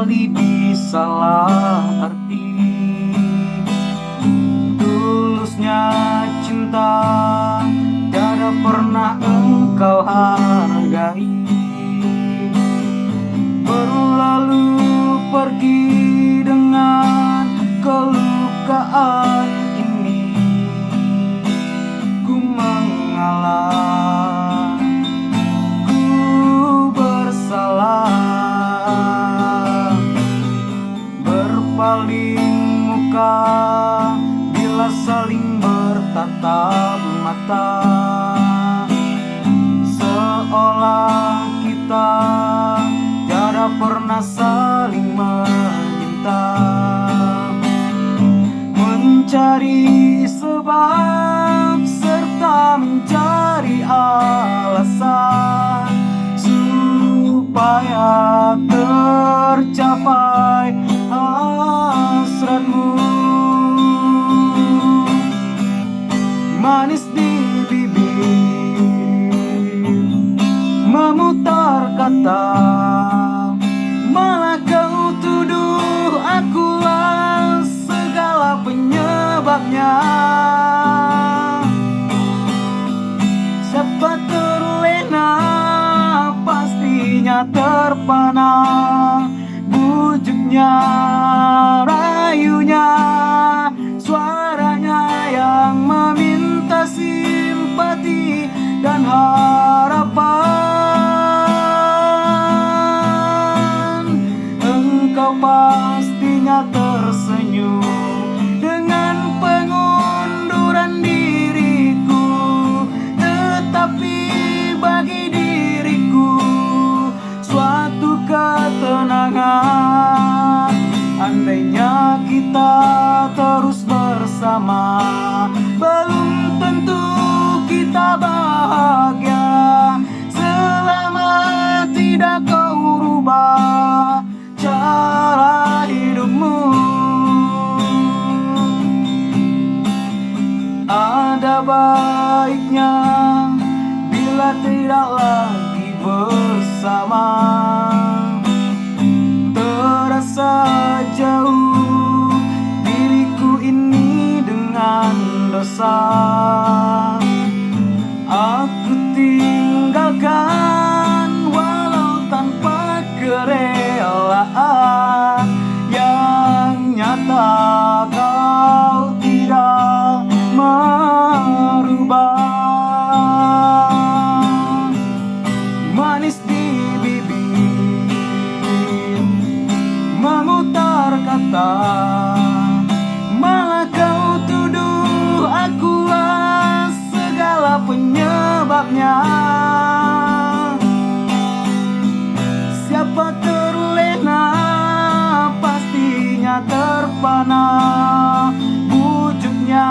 kali disalah arti. Tulusnya cinta tiada pernah engkau hargai. Berlalu pergi dengan kelukaan ini. Ku mengalah, ku bersalah. Berpaling muka bila saling bertatap mata, seolah kita tiada pernah saling meminta. Mencari sebab serta mencari alasan supaya tercapai hasratmu. Manis di bibir memutar kata, malah kau tuduh akulah segala penyebabnya. Siapa terlena pastinya terpana, bujuknya, rayunya, suaranya yang meminta simpati dan harapan. Engkau pastinya tersenyum dengan pengunduran diriku, tetapi bagi diriku suatu ketenangan. Andainya kita terus bersama, belum tentu kita bahagia selama tidak kau rubah cara hidupmu. Ada baiknya bila tidak lagi bersama. Terasa jauh diriku ini dengan dosa. Aku tinggalkan walau tanpa kerelaan. Yang nyata kau tidak merubah. Manis di bibir memutar kata, malah kau tuduh akulah segala penyebabnya. Siapa terlena pastinya terpana, bujuknya,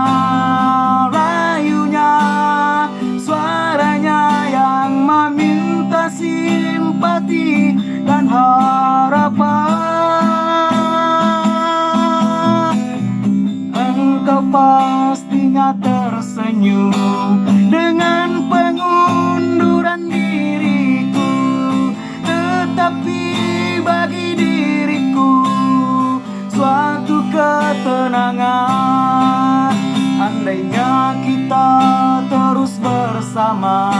rayunya, suaranya yang meminta simpati dan harapan. Engkau pastinya tersenyum dengan pengunduran diriku, tetapi bagi diriku suatu ketenangan. Andainya kita terus bersama,